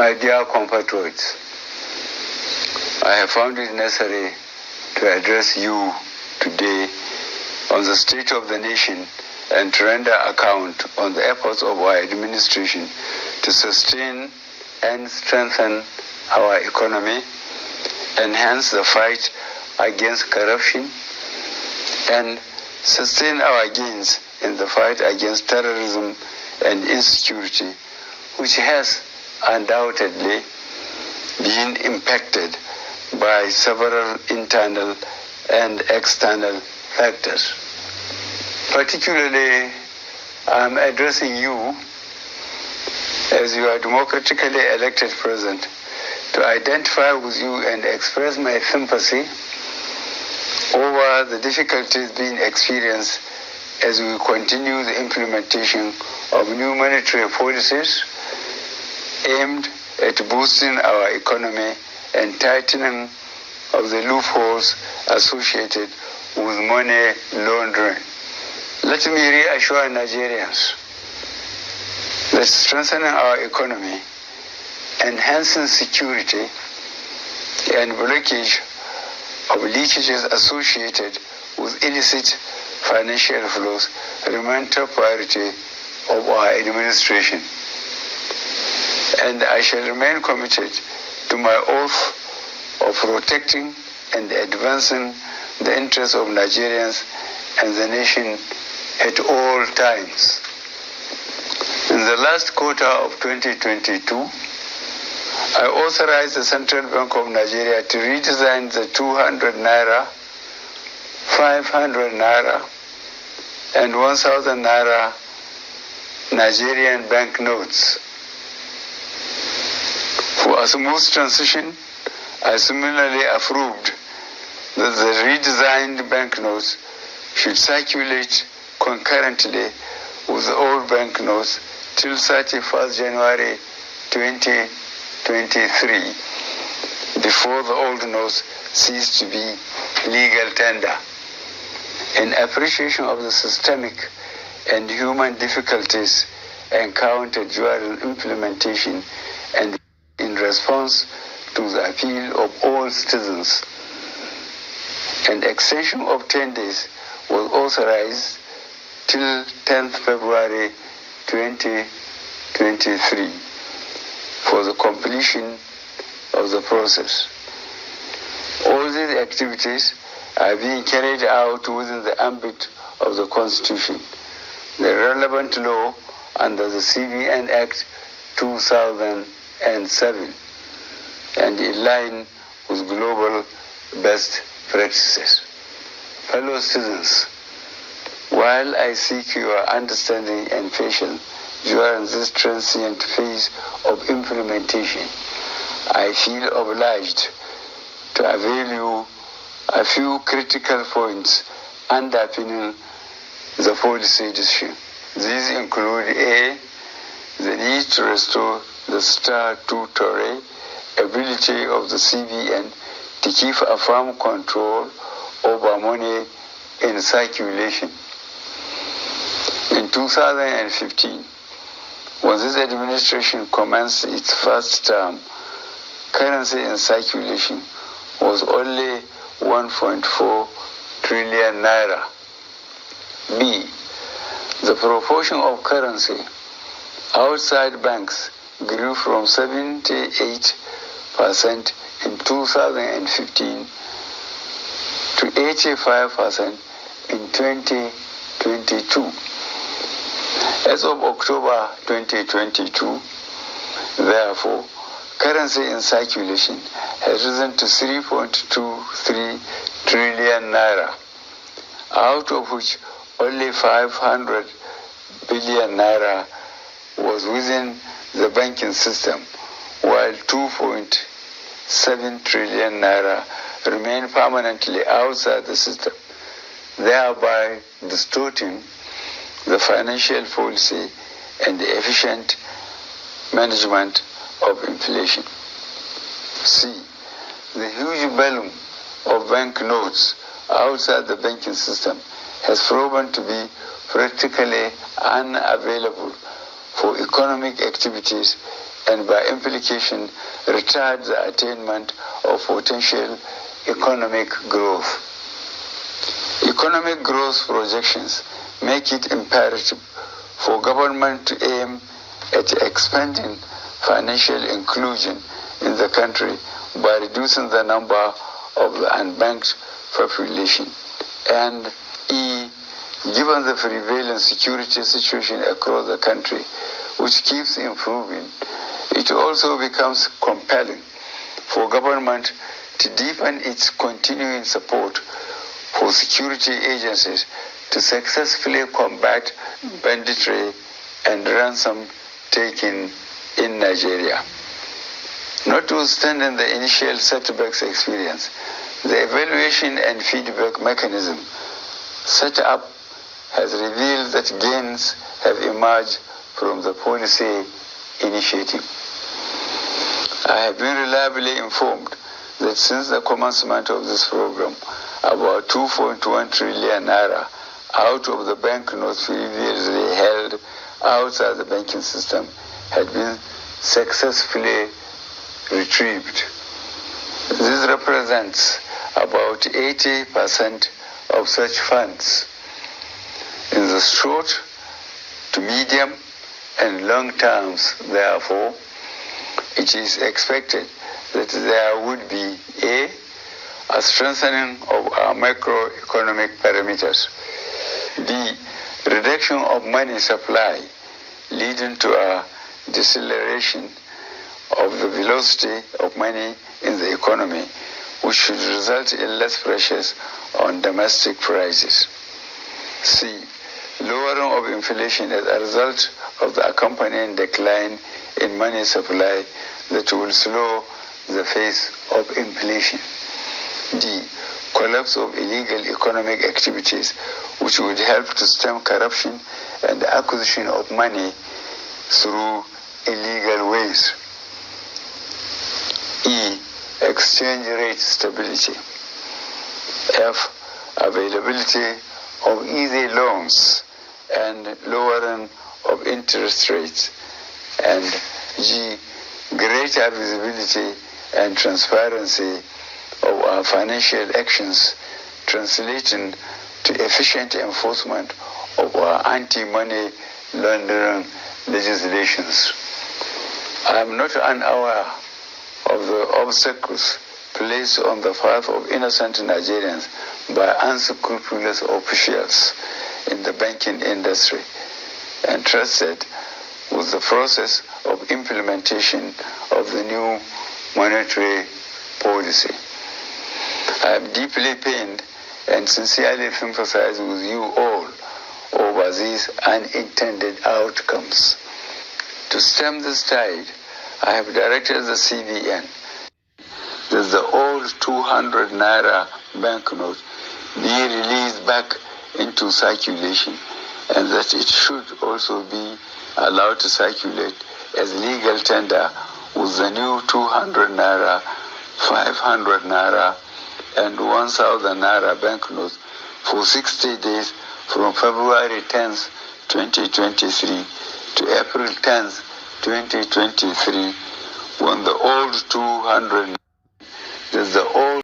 My dear compatriots, I have found it necessary to address you today on the state of the nation and to render account on the efforts of our administration to sustain and strengthen our economy, enhance the fight against corruption, and sustain our gains in the fight against terrorism and insecurity, which has undoubtedly been impacted by several internal and external factors. Particularly, I'm addressing you as your democratically elected president to identify with you and express my sympathy over the difficulties being experienced as we continue the implementation of new monetary policies aimed at boosting our economy and tightening of the loopholes associated with money laundering. Let me reassure Nigerians that strengthening our economy, enhancing security, and blockage of leakages associated with illicit financial flows remain top priority of our administration. And I shall remain committed to my oath of protecting and advancing the interests of Nigerians and the nation at all times. In the last quarter of 2022, I authorized the Central Bank of Nigeria to redesign the 200 Naira, 500 Naira, and 1,000 Naira Nigerian banknotes. For a smooth transition, I similarly approved that the redesigned banknotes should circulate concurrently with the old banknotes till 31st January 2023, before the old notes cease to be legal tender. In appreciation of the systemic and human difficulties encountered during implementation and in response to the appeal of all citizens, an extension of 10 days was authorized till 10th February 2023 for the completion of the process. All these activities are being carried out within the ambit of the Constitution, the relevant law under the CBN Act 2007, and in line with global best practices. Fellow citizens, while I seek your understanding and patience during this transient phase of implementation, I feel obliged to avail you a few critical points underpinning the policy decision. These include A, the need to restore the statutory ability of the CBN to keep a firm control over money in circulation. In 2015, when this administration commenced its first term, currency in circulation was only 1.4 trillion naira. B, the proportion of currency outside banks grew from 78% in 2015 to 85% in 2022. As of October 2022, therefore, currency in circulation has risen to 3.23 trillion naira, out of which only 500 billion naira was within the banking system, while 2.7 trillion naira remain permanently outside the system, thereby distorting the financial policy and the efficient management of inflation. C, the huge volume of banknotes outside the banking system has proven to be practically unavailable for economic activities and by implication retard the attainment of potential economic growth. Economic growth projections make it imperative for government to aim at expanding financial inclusion in the country by reducing the number of the unbanked population. And E, given the prevailing security situation across the country, which keeps improving, it also becomes compelling for government to deepen its continuing support for security agencies to successfully combat banditry and ransom taking in Nigeria. Notwithstanding the initial setbacks experience, the evaluation and feedback mechanism set up has revealed that gains have emerged from the policy initiative. I have been reliably informed that since the commencement of this program, about 2.1 trillion naira out of the banknotes previously held outside the banking system had been successfully retrieved. This represents about 80% of such funds. In the short to medium and long terms, therefore, it is expected that there would be a strengthening of our macroeconomic parameters, b, reduction of money supply leading to a deceleration of the velocity of money in the economy, which should result in less pressures on domestic prices. C, lowering of inflation as a result of the accompanying decline in money supply that will slow the pace of inflation. D, collapse of illegal economic activities, which would help to stem corruption and the acquisition of money through illegal ways. E, exchange rate stability. F, availability of easy loans and lowering of interest rates. And G, greater visibility and transparency of our financial actions, translating to efficient enforcement of our anti-money laundering legislations. I am not unaware of the obstacles placed on the path of innocent Nigerians by unscrupulous officials in the banking industry, entrusted with the process of implementation of the new monetary policy. I am deeply pained and sincerely sympathize with you all over these unintended outcomes. To stem this tide, I have directed the CBN that the old 200 Naira banknote be released back into circulation, and that it should also be allowed to circulate as legal tender with the new 200 Naira, 500 Naira, and 1,000 Naira banknotes for 60 days from February 10th, 2023 to April 10th, 2023, when the old 200, there's the old